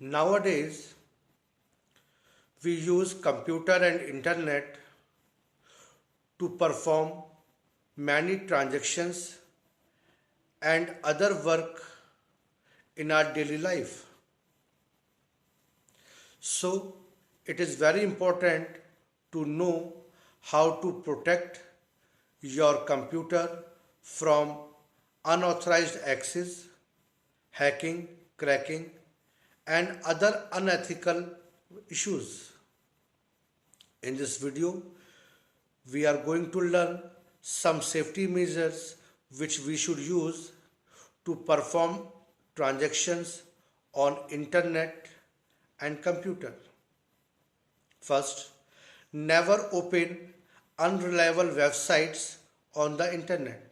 Nowadays, we use computer and internet to perform many transactions and other work in our daily life. So, it is very important to know how to protect your computer from unauthorized access, hacking, cracking, and other unethical issues. In this video, we are going to learn some safety measures which we should use to perform transactions on internet and computer. First, never open unreliable websites on the internet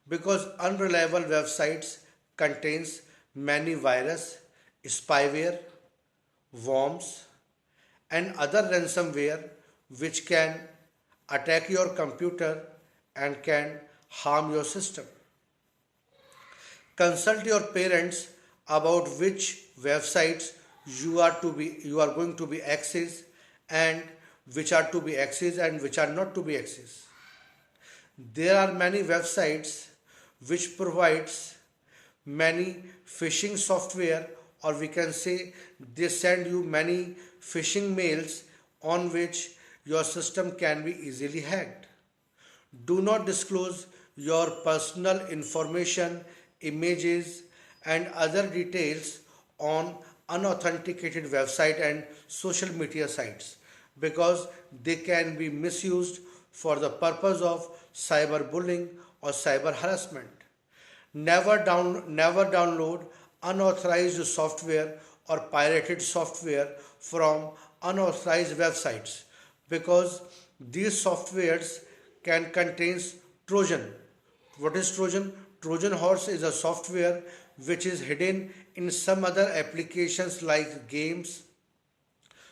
because unreliable websites contains many virus, spyware, worms and other ransomware which can attack your computer and can harm your system. Consult your parents about which websites you are going to be accessed and which are to be accessed and which are not to be accessed. There are many websites which provides many phishing software, or we can say they send you many phishing mails on which your system can be easily hacked. Do not disclose your personal information, images, and other details on unauthenticated website and social media sites because they can be misused for the purpose of cyberbullying or cyber harassment. Never download unauthorized software or pirated software from unauthorized websites because these softwares can contain Trojan. What is Trojan? Trojan horse is a software which is hidden in some other applications like games,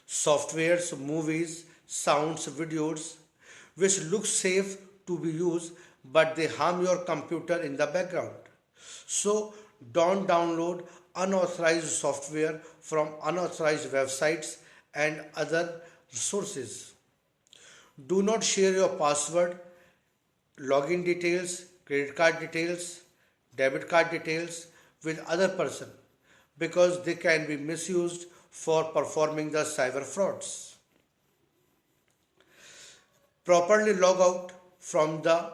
softwares, movies, sounds, videos, which look safe to be used but they harm your computer in the background. So don't download unauthorized software from unauthorized websites and other sources. Do not share your password, login details, credit card details, debit card details with other person because they can be misused for performing the cyber frauds. Properly log out from the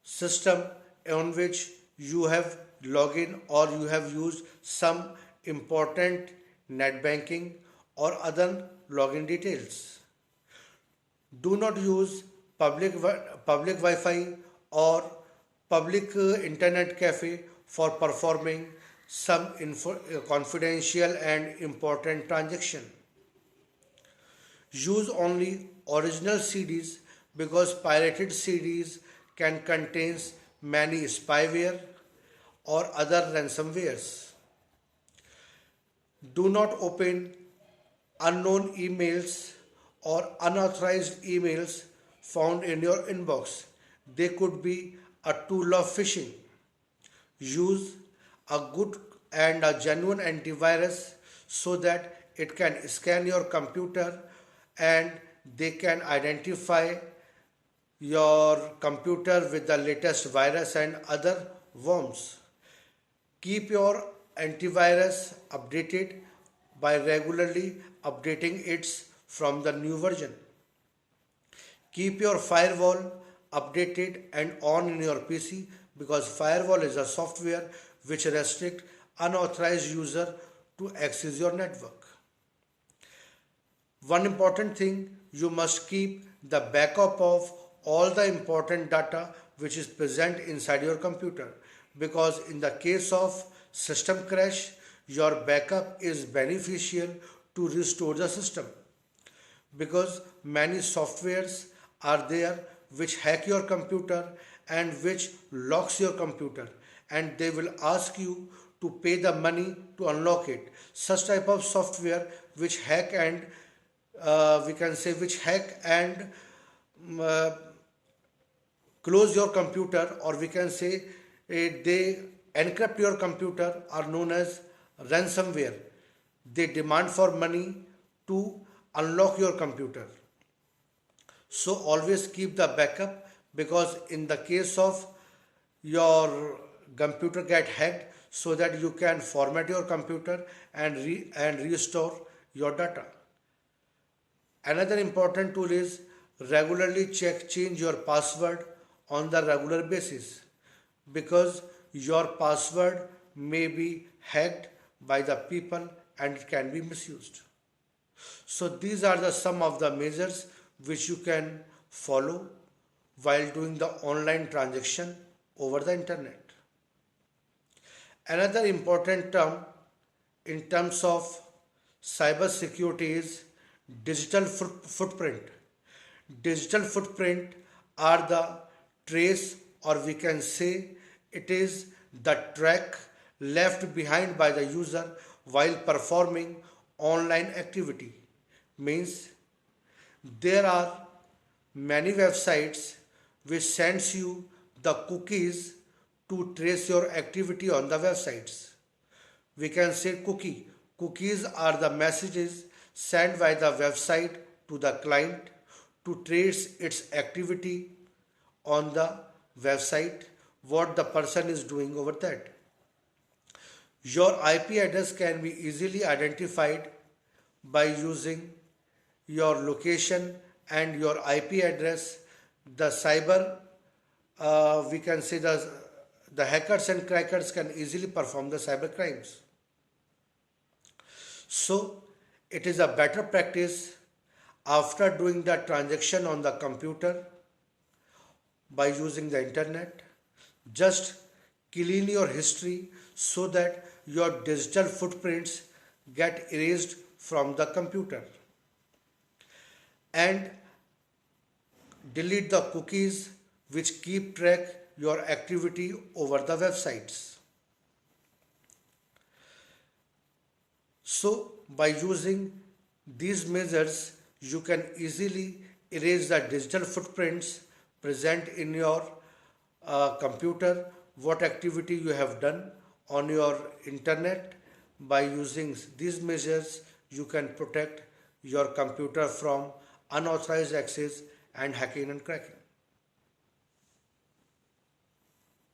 system on which you have logged in or you have used some important net banking or other login details. Do not use public Wi-Fi or public internet cafe for performing some confidential and important transaction. Use only original CDs because pirated CDs can contain many spyware or other ransomwares. Do not open unknown emails or unauthorized emails found in your inbox. They could be a tool of phishing. Use a good and a genuine antivirus so that it can scan your computer and they can identify your computer with the latest virus and other worms. Keep your antivirus updated by regularly updating it from the new version. Keep your firewall updated and on in your PC because firewall is a software which restricts unauthorized user to access your network. One important thing, you must keep the backup of all the important data which is present inside your computer because in the case of system crash, your backup is beneficial to restore the system because many softwares are there which hack your computer and which locks your computer and they will ask you to pay the money to unlock it. Such type of software which hack and we can say which hack and uh, close your computer, or we can say they encrypt your computer, are known as ransomware. They demand for money to unlock your computer. So always keep the backup, because in the case of your computer get hacked, so that you can format your computer and restore your data. Another important tool is regularly change your password on the regular basis, because your password may be hacked by the people and it can be misused. So these are the some of the measures which you can follow while doing the online transaction over the internet. Another important term in terms of cyber security is digital footprint. Digital footprint are the trace, or we can say it is the track left behind by the user while performing online activity. Means there are many websites which sends you the cookies to trace your activity on the websites. We can say cookie. Cookies are the messages sent by the website to the client to trace its activity on the website, what the person is doing over that. Your IP address can be easily identified by using your location and your IP address. The cyber, we can say the hackers and crackers can easily perform the cyber crimes. So it is a better practice after doing the transaction on the computer by using the internet, just clean your history so that your digital footprints get erased from the computer, and delete the cookies which keep track your activity over the websites. So by using these measures, you can easily erase the digital footprints present in your computer, what activity you have done on your internet. By using these measures, you can protect your computer from unauthorized access and hacking and cracking.